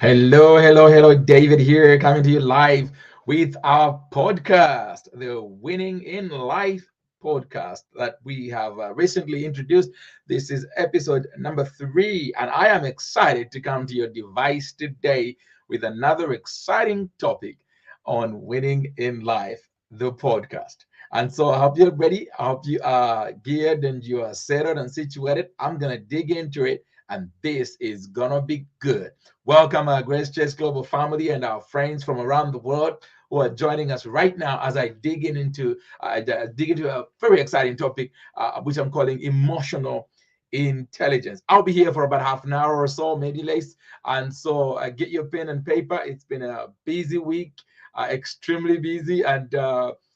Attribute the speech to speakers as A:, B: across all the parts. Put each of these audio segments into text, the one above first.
A: Hello, David here, coming to you live with our podcast, the Winning in Life podcast that we have recently introduced. This is episode number 3, and I am excited to come to your device today with another exciting topic on winning in life, the podcast. And so I hope you're ready. I hope you are geared and you are settled and situated. I'm going to dig into it, and this is going to be good. Welcome, our Grace Church Global family and our friends from around the world who are joining us right now as I dig into a very exciting topic, which I'm calling emotional intelligence. I'll be here for about half an hour or so, maybe less. And so get your pen and paper. It's been a busy week, extremely busy, and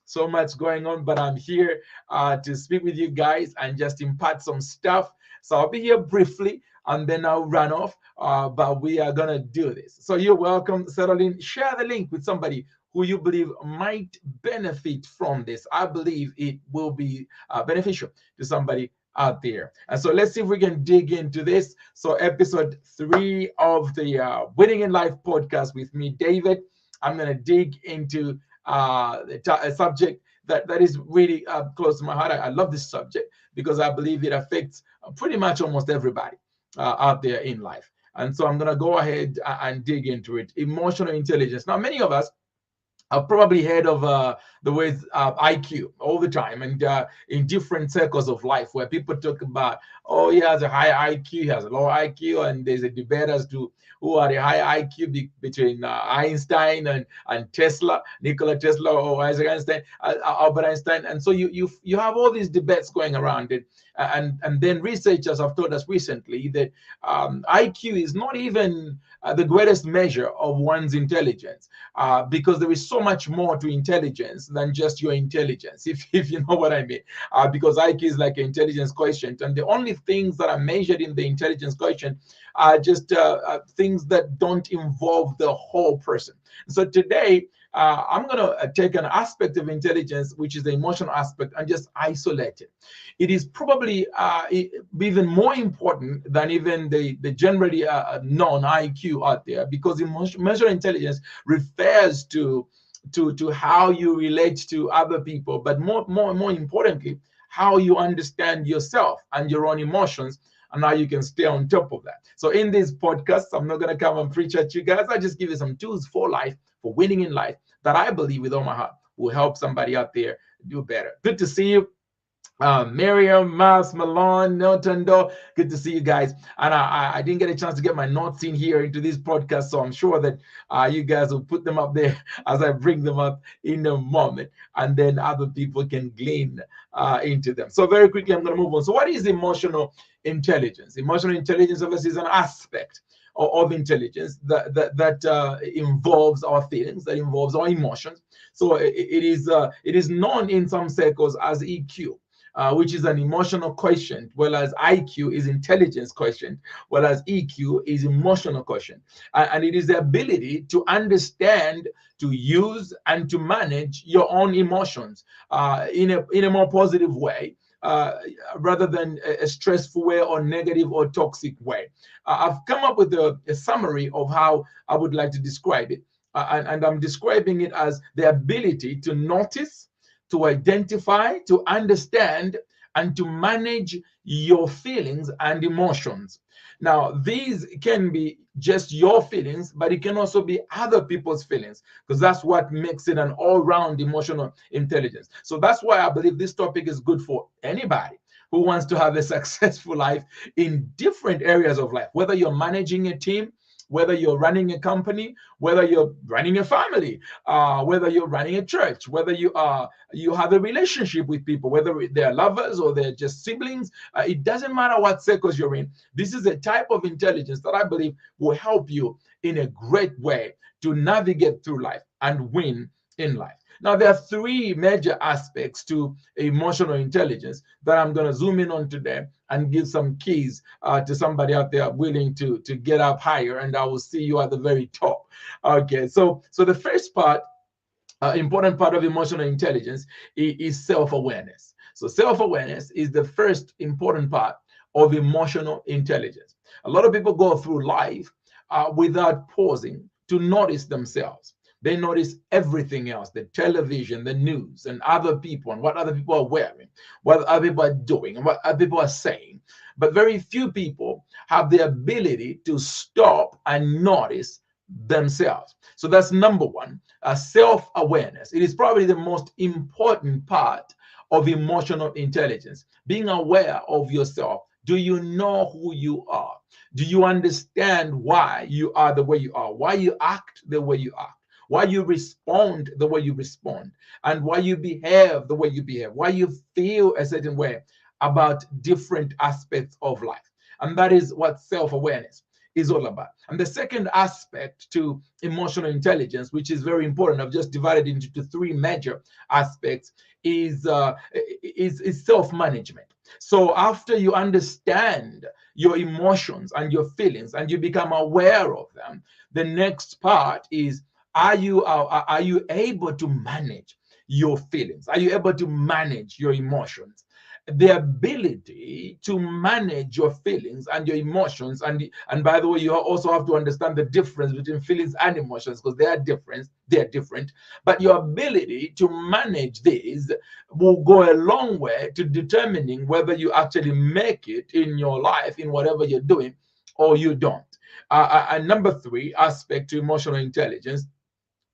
A: so much going on. But I'm here to speak with you guys and just impart some stuff. So I'll be here briefly and then I'll run off. But we are gonna do this. So you're welcome. Settle in. Share the link with somebody who you believe might benefit from this. I believe it will be beneficial to somebody out there. And so let's see if we can dig into this. So episode 3 of the Winning in Life podcast with me, David. I'm gonna dig into a subject that is really close to my heart. I love this subject because I believe it affects pretty much almost everybody out there in life. And so I'm going to go ahead and dig into it. Emotional intelligence. Now, many of us I've probably heard of the word IQ all the time, and in different circles of life, where people talk about, oh, he has a high IQ, he has a low IQ, and there's a debate as to who are the high IQ between Einstein and Tesla, Nikola Tesla or Isaac Einstein, Albert Einstein, and so you have all these debates going around it, and then researchers have told us recently that IQ is not even the greatest measure of one's intelligence, because there is so much more to intelligence than just your intelligence, if you know what I mean. Because IQ is like an intelligence quotient, and the only things that are measured in the intelligence quotient are just things that don't involve the whole person. So today, I'm going to take an aspect of intelligence, which is the emotional aspect, and just isolate it. It is probably even more important than even the generally known IQ out there, because emotional intelligence refers to how you relate to other people, but more importantly, how you understand yourself and your own emotions, and how you can stay on top of that. So in this podcast, I'm not going to come and preach at you guys. I just give you some tools for life, for winning in life, that I believe with all my heart will help somebody out there do better. Good to see you. Miriam, Mas, Malone, Milton, Do. Good to see you guys. And I didn't get a chance to get my notes in here into this podcast, so I'm sure that you guys will put them up there as I bring them up in a moment, and then other people can glean into them. So very quickly, I'm going to move on. So what is emotional intelligence? Emotional intelligence, obviously, is an aspect of intelligence that involves our feelings, that involves our emotions. So it is known in some circles as EQ, which is an emotional quotient, whereas IQ is intelligence quotient, whereas EQ is emotional quotient. And it is the ability to understand, to use, and to manage your own emotions in a more positive way. Rather than a stressful way or negative or toxic way. I've come up with a summary of how I would like to describe it. And I'm describing it as the ability to notice, to identify, to understand, and to manage your feelings and emotions. Now, these can be just your feelings, but it can also be other people's feelings, because that's what makes it an all-round emotional intelligence. So that's why I believe this topic is good for anybody who wants to have a successful life in different areas of life, whether you're managing a team, whether you're running a company, whether you're running a family, whether you're running a church, whether you have a relationship with people, whether they're lovers or they're just siblings. It doesn't matter what circles you're in. This is a type of intelligence that I believe will help you in a great way to navigate through life and win in life. Now, there are 3 major aspects to emotional intelligence that I'm going to zoom in on today and give some keys to somebody out there willing to get up higher, and I will see you at the very top. Okay, so the first part, important part of emotional intelligence is self-awareness. So self-awareness is the first important part of emotional intelligence. A lot of people go through life without pausing to notice themselves. They notice everything else, the television, the news, and other people, and what other people are wearing, what other people are doing, and what other people are saying. But very few people have the ability to stop and notice themselves. So that's number one, self-awareness. It is probably the most important part of emotional intelligence, being aware of yourself. Do you know who you are? Do you understand why you are the way you are, why you act the way you act, why you respond the way you respond, and why you behave the way you behave, why you feel a certain way about different aspects of life? And that is what self-awareness is all about. And the second aspect to emotional intelligence, which is very important, I've just divided it into three major aspects, is self-management. So after you understand your emotions and your feelings and you become aware of them, the next part is, are you able to manage your feelings? Are you able to manage your emotions? The ability to manage your feelings and your emotions, and by the way, you also have to understand the difference between feelings and emotions, because they are different. But your ability to manage these will go a long way to determining whether you actually make it in your life, in whatever you're doing, or you don't. And number three aspect to emotional intelligence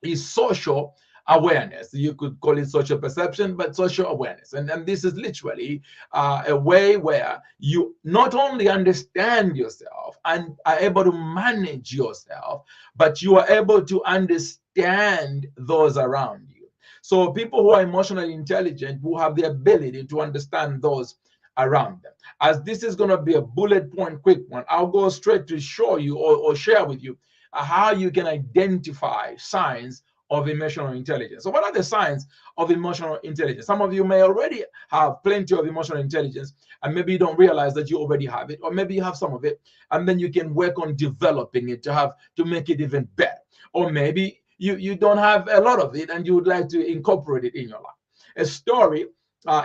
A: is social awareness. You could call it social perception, but social awareness. And this is literally a way where you not only understand yourself and are able to manage yourself, but you are able to understand those around you. So people who are emotionally intelligent will have the ability to understand those around them. As this is going to be a bullet point quick one, I'll go straight to show you or share with you how you can identify signs of emotional intelligence. So what are the signs of emotional intelligence? Some of you may already have plenty of emotional intelligence, and maybe you don't realize that you already have it, or maybe you have some of it, and then you can work on developing it to make it even better. Or maybe you don't have a lot of it and you would like to incorporate it in your life. A story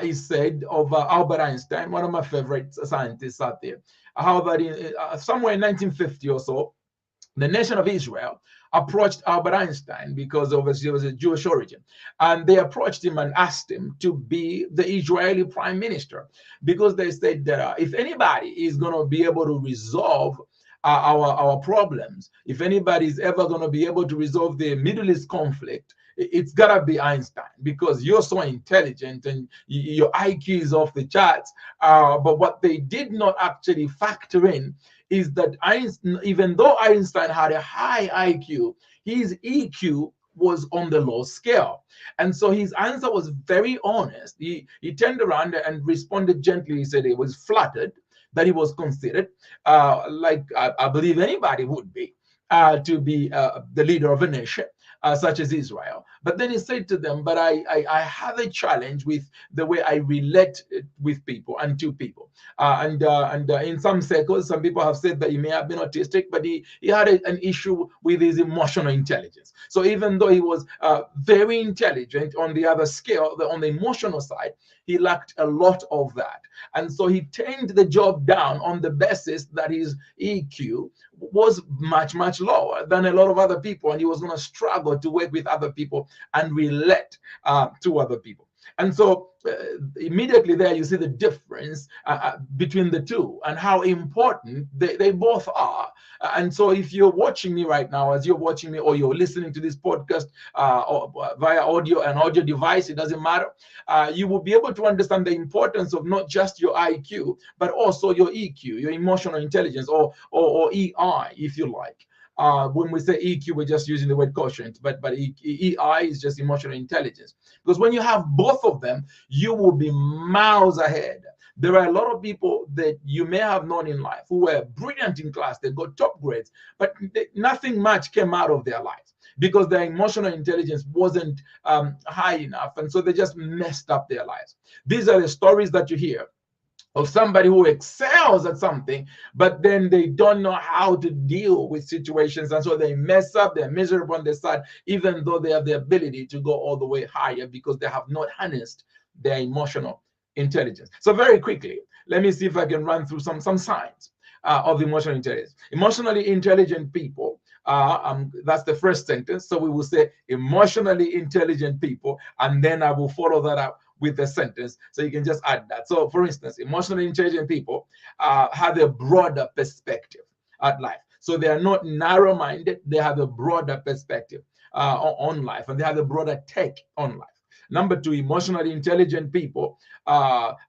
A: is said of Albert Einstein, one of my favorite scientists out there, how that somewhere in 1950 or so, the nation of Israel approached Albert Einstein because obviously he was a Jewish origin. And they approached him and asked him to be the Israeli prime minister, because they said that if anybody is going to be able to resolve our problems, if anybody is ever going to be able to resolve the Middle East conflict, it's got to be Einstein, because you're so intelligent and your IQ is off the charts. But what they did not actually factor in is that Einstein, even though Einstein had a high IQ, his EQ was on the low scale. And so his answer was very honest. He turned around and responded gently. He said he was flattered that he was considered, like I believe anybody would be, to be the leader of a nation such as Israel. But then he said to them, but I have a challenge with the way I relate with people and to people. And in some circles, some people have said that he may have been autistic, but he had an issue with his emotional intelligence. So even though he was very intelligent on the other scale, on the emotional side, he lacked a lot of that. And so he turned the job down on the basis that his EQ was much, much lower than a lot of other people. And he was going to struggle to work with other people and relate to other people. And so immediately there you see the difference between the two and how important they both are. And so if you're watching me right now, as you're watching me, or you're listening to this podcast or via audio and audio device, it doesn't matter, you will be able to understand the importance of not just your IQ, but also your EQ, your emotional intelligence, or EI, if you like. When we say EQ, we're just using the word quotient, but EI is just emotional intelligence. Because when you have both of them, you will be miles ahead. There are a lot of people that you may have known in life who were brilliant in class, they got top grades, but nothing much came out of their lives because their emotional intelligence wasn't high enough, and so they just messed up their lives. These are the stories that you hear of somebody who excels at something, but then they don't know how to deal with situations, and so they mess up, they're miserable on the side, even though they have the ability to go all the way higher because they have not harnessed their emotional intelligence. So very quickly, let me see if I can run through some signs of emotional intelligence. Emotionally intelligent people, that's the first sentence. So we will say emotionally intelligent people, and then I will follow that up with a sentence. So you can just add that. So for instance, emotionally intelligent people have a broader perspective at life. So they are not narrow-minded, they have a broader perspective on life, and they have a broader take on life. Number two, emotionally intelligent people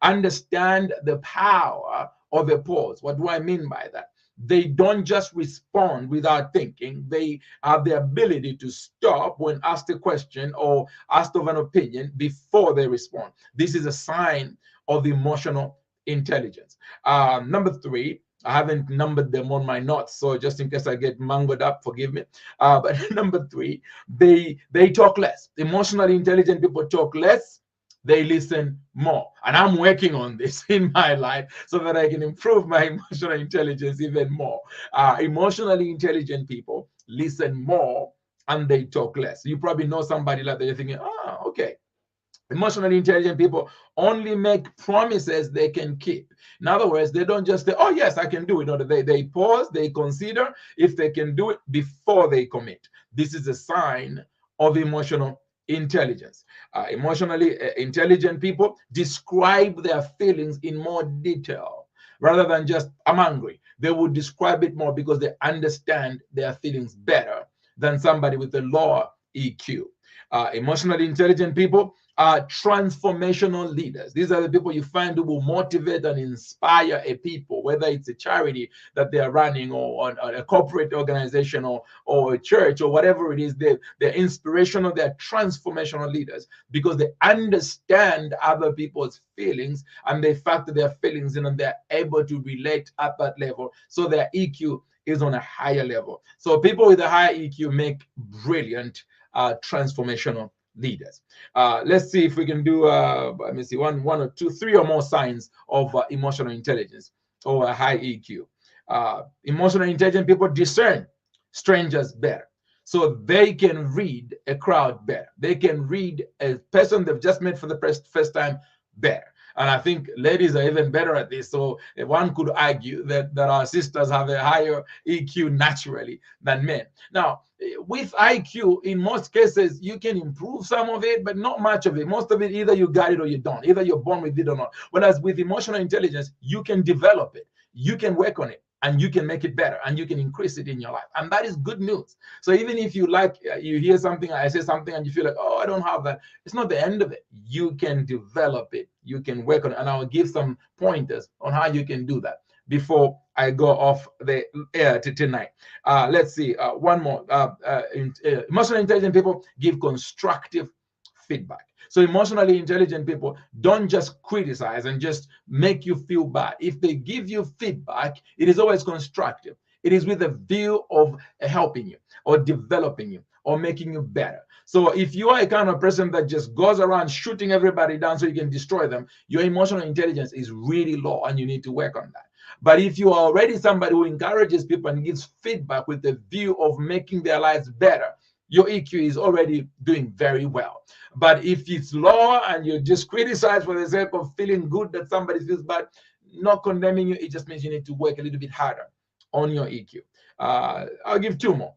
A: understand the power of a pause. What do I mean by that? They don't just respond without thinking. They have the ability to stop when asked a question or asked of an opinion before they respond. This is a sign of emotional intelligence. Number three, I haven't numbered them on my notes, so just in case I get mangled up, forgive me. But number three, they talk less. Emotionally intelligent people talk less, they listen more. And I'm working on this in my life so that I can improve my emotional intelligence even more. Emotionally intelligent people listen more and they talk less. You probably know somebody like that. You're thinking, okay. Emotionally intelligent people only make promises they can keep. In other words, they don't just say, oh, yes, I can do it. No, they pause, they consider if they can do it before they commit. This is a sign of emotional intelligence. Emotionally intelligent people describe their feelings in more detail rather than just, I'm angry. They would describe it more because they understand their feelings better than somebody with a lower EQ. Emotionally intelligent people are transformational leaders. These are the people you find who will motivate and inspire a people, whether it's a charity that they are running or a corporate organization or a church or whatever it is. They're inspirational, they're transformational leaders because they understand other people's feelings and they factor their feelings in and they're able to relate at that level. So their EQ is on a higher level. So people with a higher EQ make brilliant transformational leaders. Let's see if we can do let me see, one or two, three or more signs of emotional intelligence or a high EQ. Emotional intelligent people discern strangers better. So they can read a crowd better. They can read a person they've just met for the first time better. And I think ladies are even better at this. So one could argue that our sisters have a higher EQ naturally than men. Now, with IQ, in most cases, you can improve some of it, but not much of it. Most of it, either you got it or you don't. Either you're born with it or not. Whereas with emotional intelligence, you can develop it. You can work on it. And you can make it better and you can increase it in your life. And that is good news. So even if you you hear something, I say something and you feel like, oh, I don't have that. It's not the end of it. You can develop it. You can work on it. And I'll give some pointers on how you can do that before I go off the air tonight. Let's see. One more. Emotionally intelligent people give constructive feedback. So emotionally intelligent people don't just criticize and just make you feel bad. If they give you feedback, it is always constructive. It is with a view of helping you or developing you or making you better. So if you are a kind of person that just goes around shooting everybody down so you can destroy them, your emotional intelligence is really low and you need to work on that. But if you are already somebody who encourages people and gives feedback with the view of making their lives better, your EQ is already doing very well. But if it's low and you just criticize for the sake of feeling good that somebody feels bad, not condemning you, it just means you need to work a little bit harder on your EQ. I'll give two more.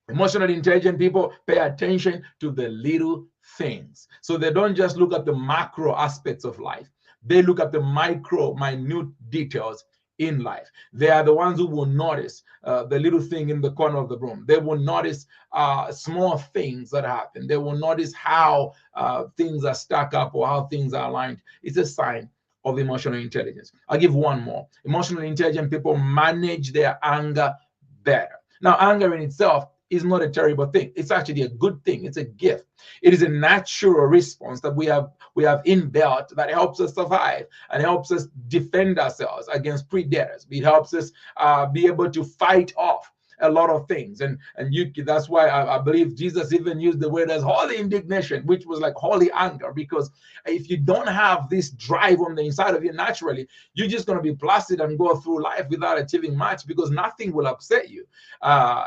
A: Emotionally intelligent people pay attention to the little things. So they don't just look at the macro aspects of life. They look at the minute details in life. They are the ones who will notice the little thing in the corner of the room. They will notice small things that happen. They will notice how things are stacked up or how things are aligned. It's a sign of emotional intelligence. I'll give one more. Emotionally intelligent people manage their anger better. Now, anger in itself is not a terrible thing. It's actually a good thing. It's a gift. It is a natural response that we have inbuilt that helps us survive and helps us defend ourselves against predators. It helps us be able to fight off a lot of things, and that's why I believe Jesus even used the word as holy indignation, which was like holy anger, because if you don't have this drive on the inside of you naturally, you're just going to be placid and go through life without achieving much because nothing will upset you.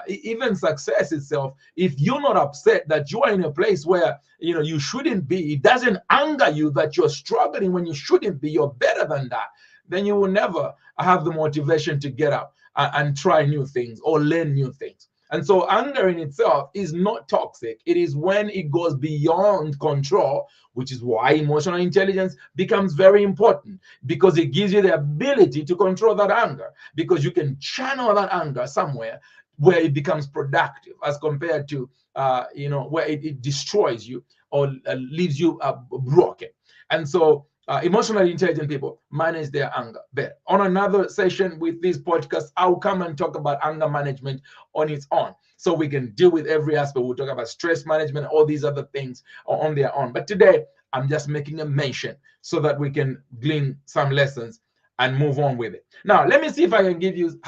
A: Even success itself, if you're not upset that you are in a place where you shouldn't be, it doesn't anger you that you're struggling when you shouldn't be. You're better than that. then you will never have the motivation to get up and try new things or learn new things. And so anger in itself is not toxic. It is when it goes beyond control, which is why emotional intelligence becomes very important, because it gives you the ability to control that anger, because you can channel that anger somewhere where it becomes productive, as compared to where it destroys you or leaves you broken. And so emotionally intelligent people manage their anger better. On another session with this podcast, I'll come and talk about anger management on its own, so we can deal with every aspect. We'll talk about stress management, all these other things on their own. But today, I'm just making a mention so that we can glean some lessons and move on with it. Now, let me see if I can give you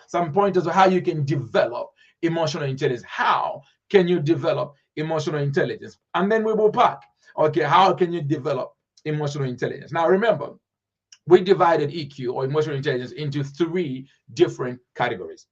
A: some pointers of how you can develop emotional intelligence. How can you develop emotional intelligence? And then we will pack. Okay, how can you develop emotional intelligence? Now, remember, we divided EQ, or emotional intelligence, into 3 different categories.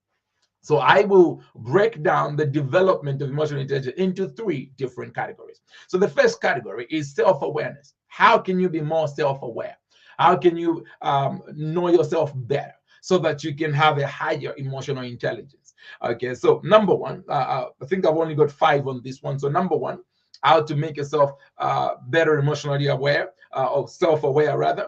A: So I will break down the development of emotional intelligence into 3 different categories. So the first category is self-awareness. How can you be more self-aware? How can you know yourself better so that you can have a higher emotional intelligence? Okay, so number one, I think I've only got 5 on this one. So number one, how to make yourself better emotionally aware, or self-aware rather,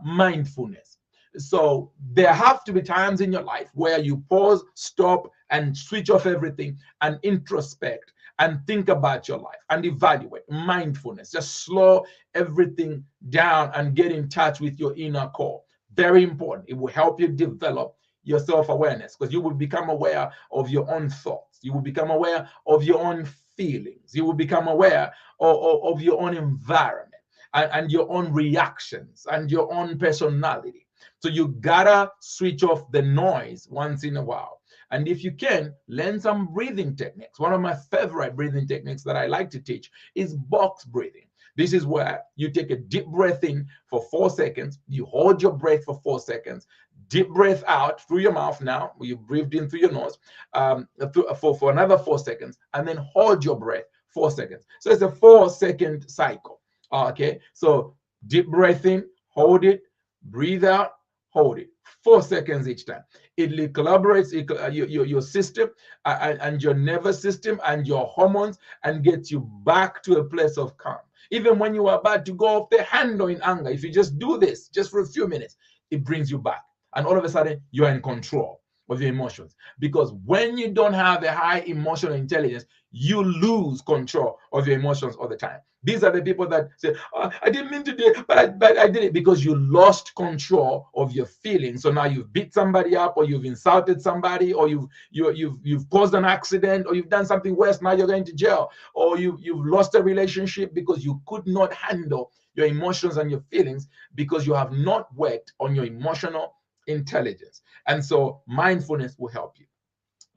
A: mindfulness. So there have to be times in your life where you pause, stop, and switch off everything and introspect and think about your life and evaluate. Mindfulness, just slow everything down and get in touch with your inner core. Very important. It will help you develop your self-awareness, because you will become aware of your own thoughts. You will become aware of your own feelings. You will become aware of your own environment and your own reactions and your own personality. So you gotta switch off the noise once in a while. And if you can, learn some breathing techniques. One of my favorite breathing techniques that I like to teach is box breathing. This is where you take a deep breath in for 4 seconds, you hold your breath for 4 seconds, deep breath out through your mouth. Now you breathed in through your nose for another 4 seconds, and then hold your breath 4 seconds. So it's a 4-second cycle. Okay, so deep breath in, hold it, breathe out, hold it. 4 seconds each time. It collaborates your system and your nervous system and your hormones, and gets you back to a place of calm. Even when you are about to go off the handle in anger, if you just do this just for a few minutes, it brings you back. And all of a sudden, you are in control of your emotions. Because when you don't have a high emotional intelligence, you lose control of your emotions all the time. These are the people that say, oh, I didn't mean to do it, but I did it, because you lost control of your feelings. So now you've beat somebody up, or you've insulted somebody, or you've caused an accident, or you've done something worse. Now you're going to jail, or you've lost a relationship because you could not handle your emotions and your feelings, because you have not worked on your emotional intelligence. And so mindfulness will help you.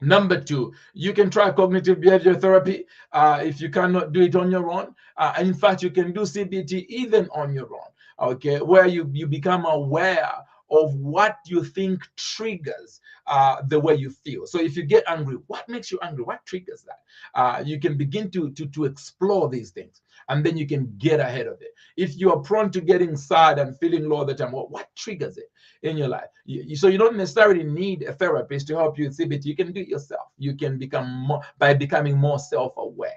A: Number 2, you can try cognitive behavior therapy if you cannot do it on your own. In fact, you can do CBT even on your own, okay, where you become aware of what you think triggers the way you feel. So if you get angry, what makes you angry? What triggers that? You can begin to explore these things, and then you can get ahead of it. If you are prone to getting sad and feeling low all the time, well, what triggers it in your life? So you don't necessarily need a therapist to help you with CBT. You can do it yourself. You can become more, by becoming more self-aware.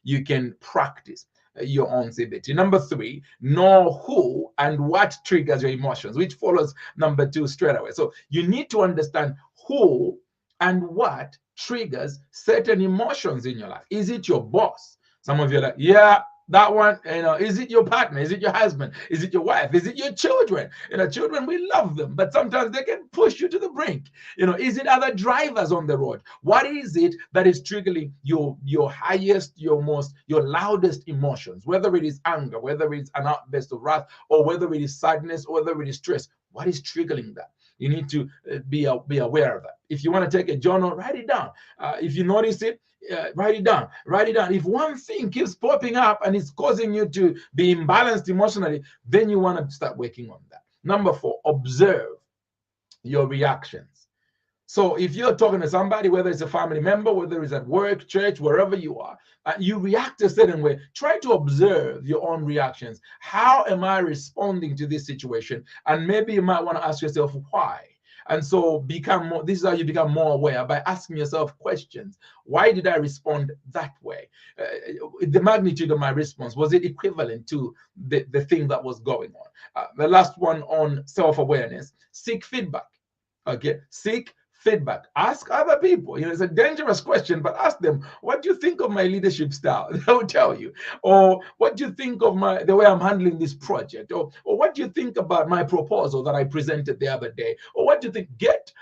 A: You can practice your own CBT. Number 3, know who and what triggers your emotions, which follows number 2 straight away. So you need to understand who and what triggers certain emotions in your life. Is it your boss? Some of you are like, yeah, that one. Is it your partner? Is it your husband? Is it your wife? Is it your children? Children, we love them, but sometimes they can push you to the brink. Is it other drivers on the road? What is it that is triggering your highest, your loudest emotions? Whether it is anger, whether it's an outburst of wrath, or whether it is sadness, or whether it is stress. What is triggering that? You need to be aware of that. If you want to take a journal, write it down. If you notice it, write it down. If one thing keeps popping up and it's causing you to be imbalanced emotionally, then you want to start working on that. Number 4, observe your reactions. So if you're talking to somebody, whether it's a family member, whether it's at work, church, wherever you are, you react a certain way. Try to observe your own reactions. How am I responding to this situation? And maybe you might want to ask yourself why. And so become more, this is how you become more aware, by asking yourself questions. Why did I respond that way? The magnitude of my response, was it equivalent to the thing that was going on? The last one on self-awareness: seek feedback. Okay, seek feedback. Ask other people. It's a dangerous question, but ask them, what do you think of my leadership style? They'll tell you. Or what do you think of the way I'm handling this project? Or what do you think about my proposal that I presented the other day? Or what do you think? Get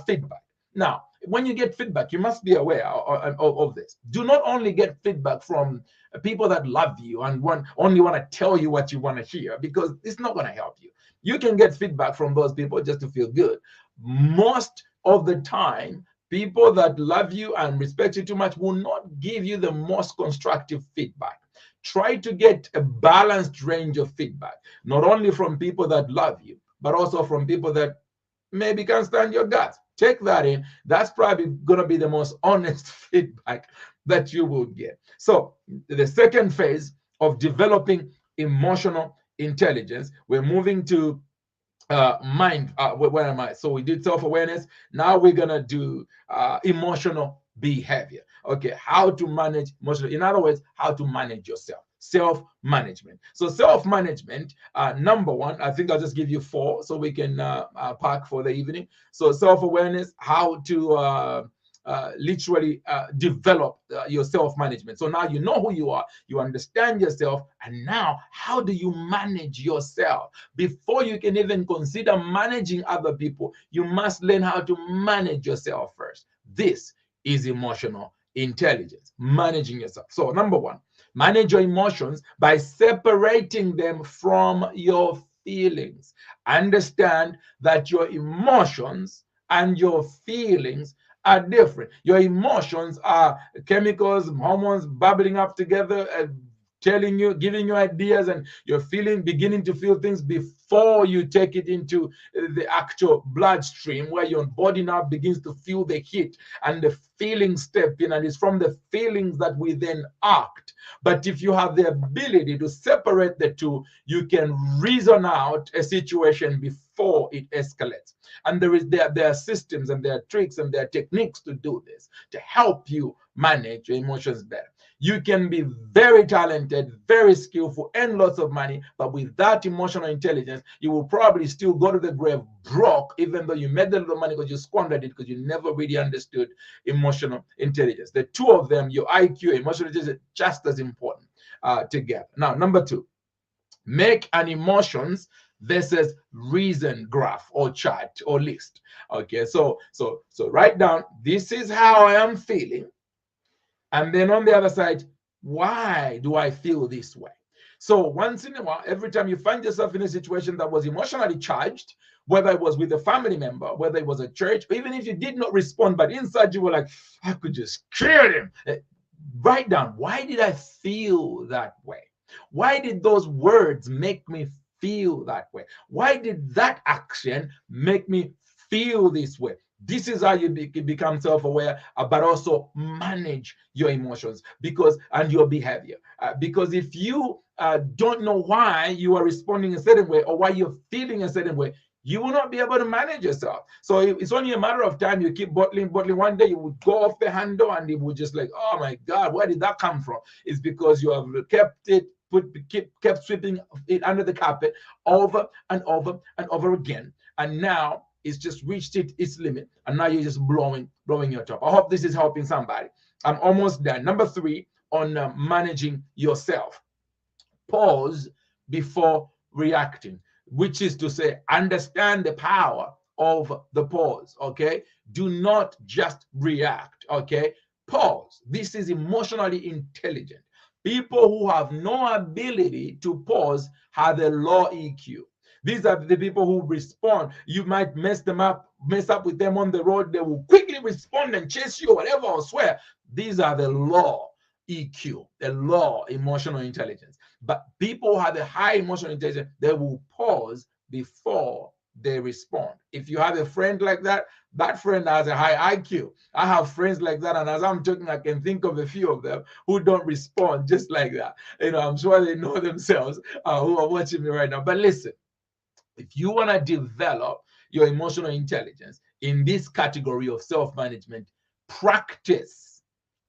A: feedback. Now, when you get feedback, you must be aware of this. Do not only get feedback from people that love you and only want to tell you what you want to hear, because it's not going to help you. You can get feedback from those people just to feel good. Most of the time, people that love you and respect you too much will not give you the most constructive feedback. Try to get a balanced range of feedback, not only from people that love you, but also from people that maybe can't stand your guts. Take that in. That's probably going to be the most honest feedback that you will get. So the second phase of developing emotional intelligence, we're moving to mind. Where am I? So we did self-awareness. Now we're gonna do emotional behavior. Okay, how to manage emotional, in other words, how to manage yourself. Self-management. So self-management, number one, I think I'll just give you four so we can park for the evening. So self-awareness, how to literally develop your self-management. So now you know who you are, you understand yourself, and now how do you manage yourself? Before you can even consider managing other people, you must learn how to manage yourself first. This is emotional intelligence, managing yourself. So number one, manage your emotions by separating them from your feelings. Understand that your emotions and your feelings are different. Your emotions are chemicals, hormones bubbling up together, telling you, giving you ideas, and you're beginning to feel things before you take it into the actual bloodstream, where your body now begins to feel the heat and the feelings step in, and it's from the feelings that we then act. But if you have the ability to separate the two, you can reason out a situation before it escalates. And there are systems and there are tricks and there are techniques to do this, to help you manage your emotions better. You can be very talented, very skillful, and lots of money, but without emotional intelligence, you will probably still go to the grave broke, even though you made the little money because you squandered it because you never really understood emotional intelligence. The two of them, your IQ, emotional intelligence, just as important together. Now, number two, make an emotions versus reason graph or chart or list. Okay, so write down, this is how I am feeling. And then on the other side, why do I feel this way? So once in a while, every time you find yourself in a situation that was emotionally charged, whether it was with a family member, whether it was a church, or even if you did not respond, but inside you were like, I could just kill him. Write down, why did I feel that way? Why did those words make me feel that way? Why did that action make me feel this way? This is how you become self-aware, but also manage your emotions and your behavior. Because if you don't know why you are responding a certain way or why you're feeling a certain way, you will not be able to manage yourself. So it's only a matter of time. You keep bottling. One day you would go off the handle, and it would just like, oh my God, where did that come from? It's because you have kept it, kept sweeping it under the carpet over and over and over again, and now it's just reached its limit, and now you're just blowing your top. I hope this is helping somebody. I'm almost done. Number three on managing yourself: pause before reacting, which is to say, understand the power of the pause. Okay, do not just react. Okay, pause. This is emotionally intelligent. People who have no ability to pause have a low EQ. These are the people who respond. You might mess up with them on the road. They will quickly respond and chase you, whatever, or swear. These are the low EQ, the low emotional intelligence. But people who have a high emotional intelligence, they will pause before they respond. If you have a friend like that, that friend has a high IQ. I have friends like that, and as I'm talking, I can think of a few of them who don't respond just like that. I'm sure they know themselves who are watching me right now. But listen, if you want to develop your emotional intelligence in this category of self-management, practice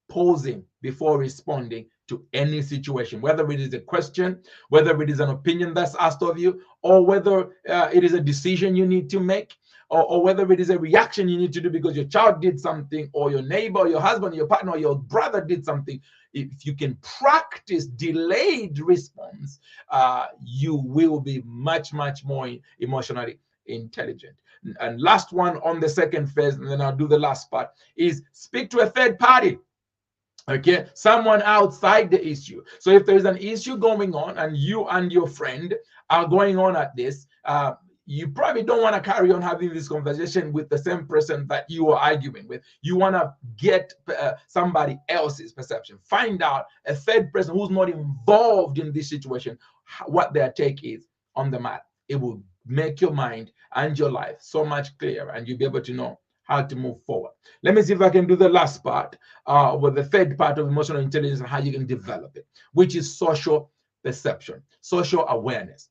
A: pausing before responding to any situation, whether it is a question, whether it is an opinion that's asked of you, or whether it is a decision you need to make, or whether it is a reaction you need to do because your child did something, or your neighbor, or your husband, or your partner, or your brother did something. If you can practice delayed response, you will be much, much more emotionally intelligent. And last one on the second phase, and then I'll do the last part, is speak to a third party. Okay, someone outside the issue. So if there's an issue going on and you and your friend are going on at this, you probably don't want to carry on having this conversation with the same person that you are arguing with. You want to get somebody else's perception. Find out a third person who's not involved in this situation, what their take is on the matter. It will make your mind and your life so much clearer, and you'll be able to know how to move forward. Let me see if I can do the last part with the third part of emotional intelligence and how you can develop it, which is social perception, social awareness.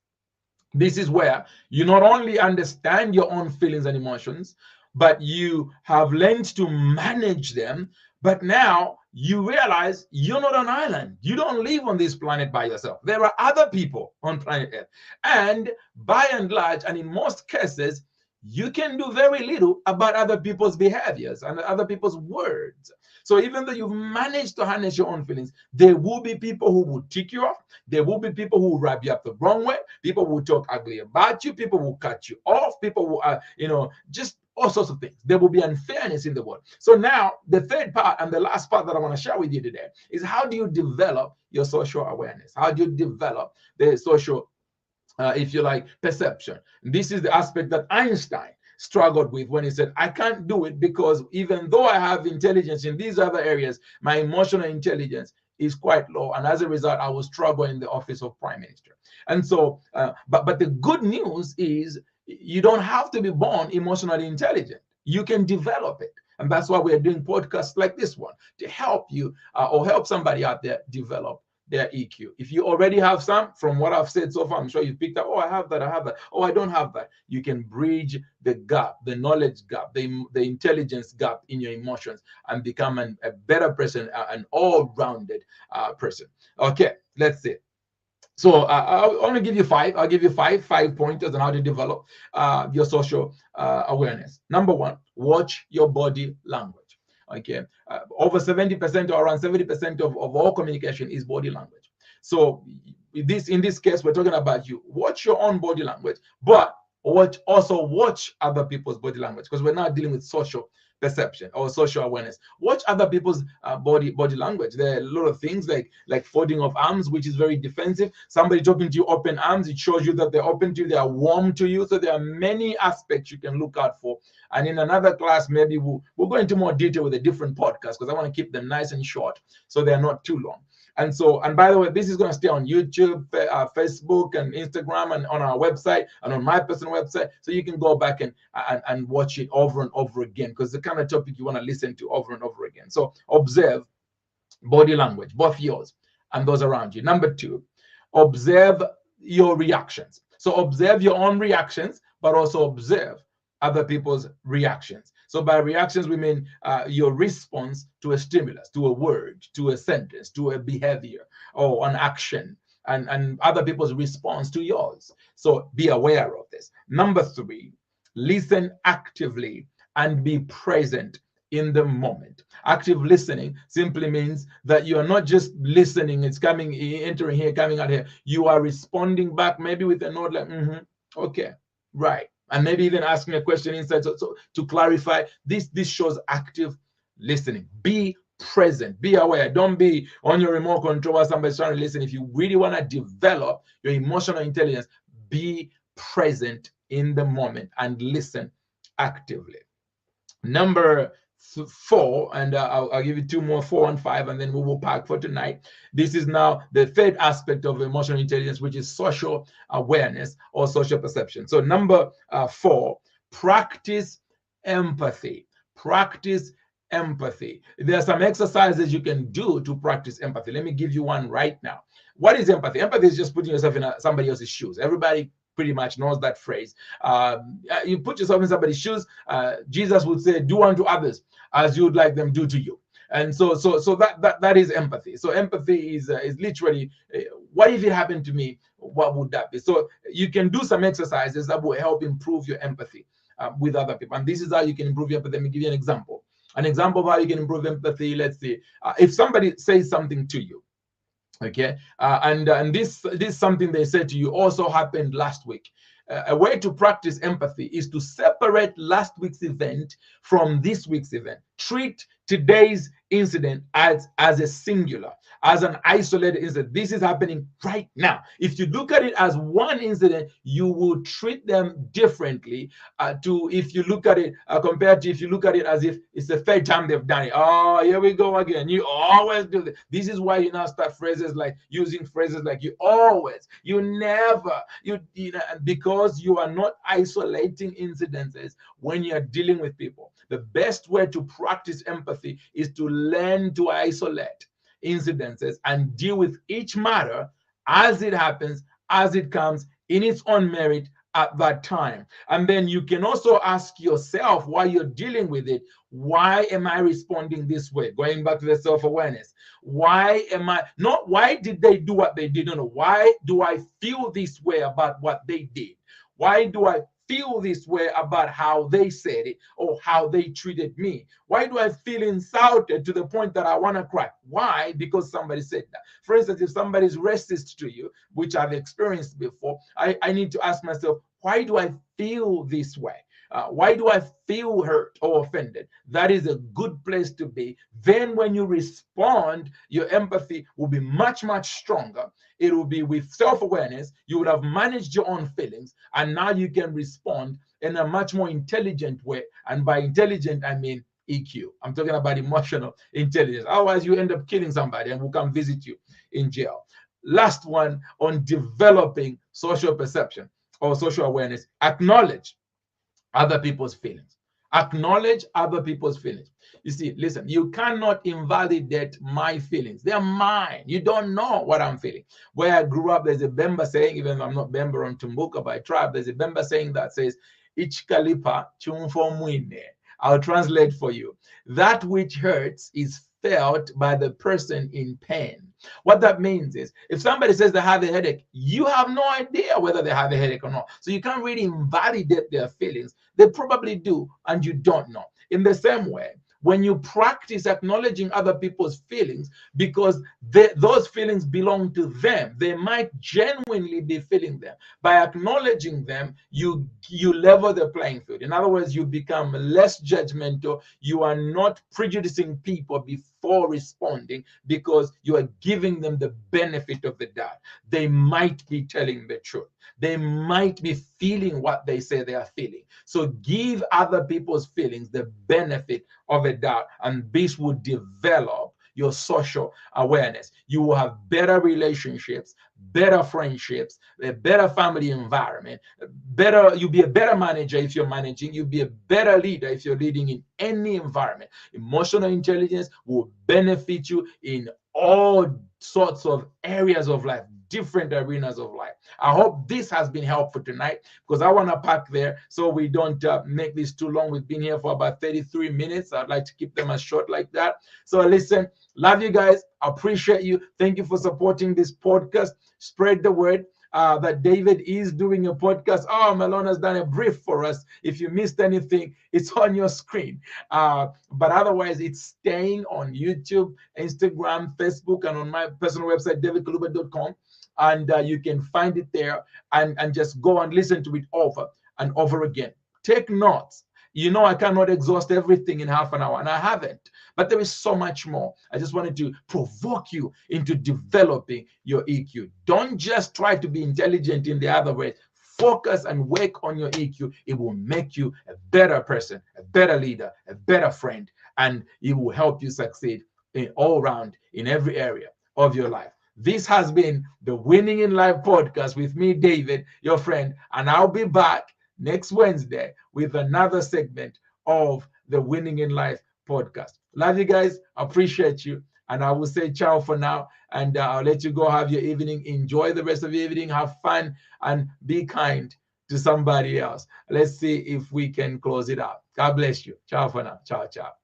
A: This is where you not only understand your own feelings and emotions, but you have learned to manage them. But now you realize you're not an island. You don't live on this planet by yourself. There are other people on planet Earth. And by and large, and in most cases, you can do very little about other people's behaviors and other people's words. So even though you've managed to harness your own feelings, there will be people who will tick you off. There will be people who will wrap you up the wrong way. People will talk ugly about you. People will cut you off. People will, just all sorts of things. There will be unfairness in the world. So now the third part and the last part that I want to share with you today is how do you develop your social awareness? How do you develop the social if you like, perception? This is the aspect that Einstein struggled with when he said, I can't do it because even though I have intelligence in these other areas, my emotional intelligence is quite low. And as a result, I will struggle in the office of prime minister. And so, but the good news is you don't have to be born emotionally intelligent. You can develop it. And that's why we're doing podcasts like this one to help you or help somebody out there develop their EQ. If you already have some, from what I've said so far, I'm sure you've picked up, oh, I have that, I have that. Oh, I don't have that. You can bridge the gap, the knowledge gap, the intelligence gap in your emotions and become a better person, an all-rounded person. Okay, let's see. So I'll only give you five. I'll give you five pointers on how to develop your social awareness. Number one, watch your body language. Okay, over 70% or around 70% of all communication is body language. So in this case, we're talking about you. Watch your own body language, but watch other people's body language, because we're not dealing with social perception or social awareness. Watch other people's body language. There are a lot of things like folding of arms, which is very defensive. Somebody talking to you open arms, it shows you that they're open to you, they are warm to you. So there are many aspects you can look out for. And in another class, maybe we'll go into more detail with a different podcast, because I want to keep them nice and short so they're not too long. And so, and by the way, this is going to stay on YouTube, Facebook, and Instagram, and on our website, and on my personal website. So you can go back and watch it over and over again, because the kind of topic you want to listen to over and over again. So observe body language, both yours and those around you. Number two, observe your reactions. So observe your own reactions, but also observe other people's reactions. So by reactions, we mean your response to a stimulus, to a word, to a sentence, to a behavior, or an action, and other people's response to yours. So be aware of this. Number three, listen actively and be present in the moment. Active listening simply means that you are not just listening, it's coming, entering here, coming out here. You are responding back, maybe with a nod like, okay, right. And maybe even asking a question inside so to clarify. This shows active listening. Be present, be aware. Don't be on your remote control while somebody's trying to listen. If you really want to develop your emotional intelligence, be present in the moment and listen actively. Number 4, and I'll give you 2 more, 4 and 5, and then we will pack for tonight. This is now the third aspect of emotional intelligence, which is social awareness or social perception. So number 4, practice empathy. Practice empathy. There are some exercises you can do to practice empathy. Let me give you one right now. What is empathy? Empathy is just putting yourself in somebody else's shoes. Everybody pretty much knows that phrase. You put yourself in somebody's shoes. Jesus would say, "Do unto others as you would like them do to you." And so that is empathy. So empathy is literally, what if it happened to me? What would that be? So you can do some exercises that will help improve your empathy with other people. And this is how you can improve your empathy. Let me give you an example. An example of how you can improve empathy. Let's see, if somebody says something to you, okay, and this is something they said to you also happened last week. A way to practice empathy is to separate last week's event from this week's event. Treat today's incident as a singular, as an isolated incident. This is happening right now. If you look at it as one incident, you will treat them differently to if you look at it compared to if you look at it as if it's the third time they've done it. Oh, here we go again. You always do this. This is why you now start phrases like using phrases like you always, you never, you know, because you are not isolating incidences when you're dealing with people. The best way to practice empathy is to learn to isolate incidences and deal with each matter as it happens, as it comes in its own merit at that time. And then you can also ask yourself while you're dealing with it, why am I responding this way? Going back to the self-awareness. Why am I not why did they do what they did? No, why do I feel this way about what they did? Why do I feel this way about how they said it or how they treated me? Why do I feel insulted to the point that I want to cry? Why? Because somebody said that. For instance, if somebody's racist to you, which I've experienced before, I need to ask myself, why do I feel this way? Why do I feel hurt or offended? That is a good place to be. Then when you respond, your empathy will be much, much stronger. It will be with self-awareness. You would have managed your own feelings, and now you can respond in a much more intelligent way. And by intelligent, I mean EQ. I'm talking about emotional intelligence. Otherwise, you end up killing somebody and will come visit you in jail. Last one on developing social perception or social awareness. Acknowledge other people's feelings. Acknowledge other people's feelings. You see, listen, you cannot invalidate my feelings. They're mine. You don't know what I'm feeling. Where I grew up, there's a Bemba saying, even though I'm not Bemba on Tumbuka by tribe, there's a Bemba saying that says, Ichkalipa chumfo mwine. I'll translate for you. That which hurts is felt by the person in pain. What that means is if somebody says they have a headache, you have no idea whether they have a headache or not. So you can't really invalidate their feelings. They probably do, and you don't know. In the same way, when you practice acknowledging other people's feelings, because those feelings belong to them, they might genuinely be feeling them. By acknowledging them, you level the playing field. In other words, you become less judgmental. You are not prejudicing people before responding because you are giving them the benefit of the doubt. They might be telling the truth. They might be feeling what they say they are feeling. So give other people's feelings the benefit of a doubt, and this will develop your social awareness. You will have better relationships, better friendships, a better family environment, you'll be a better manager if you're managing, you'll be a better leader if you're leading in any environment. Emotional intelligence will benefit you in all sorts of areas of life, different arenas of life. I hope this has been helpful tonight, because I want to pack there so we don't make this too long. We've been here for about 33 minutes. I'd like to keep them as short like that. So listen, love you guys. Appreciate you. Thank you for supporting this podcast. Spread the word that David is doing a podcast. Oh, Malone has done a brief for us. If you missed anything, it's on your screen. But otherwise, it's staying on YouTube, Instagram, Facebook, and on my personal website, davidkaluba.com. And you can find it there and just go and listen to it over and over again. Take notes. You know, I cannot exhaust everything in half an hour, and I haven't. But there is so much more. I just wanted to provoke you into developing your EQ. Don't just try to be intelligent in the other way. Focus and work on your EQ. It will make you a better person, a better leader, a better friend, and it will help you succeed in all round in every area of your life. This has been the Winning in Life podcast with me, David, your friend, and I'll be back next Wednesday with another segment of the Winning in Life podcast. Love you guys. Appreciate you. And I will say ciao for now. And I'll let you go have your evening. Enjoy the rest of your evening. Have fun and be kind to somebody else. Let's see if we can close it out. God bless you. Ciao for now. Ciao, ciao.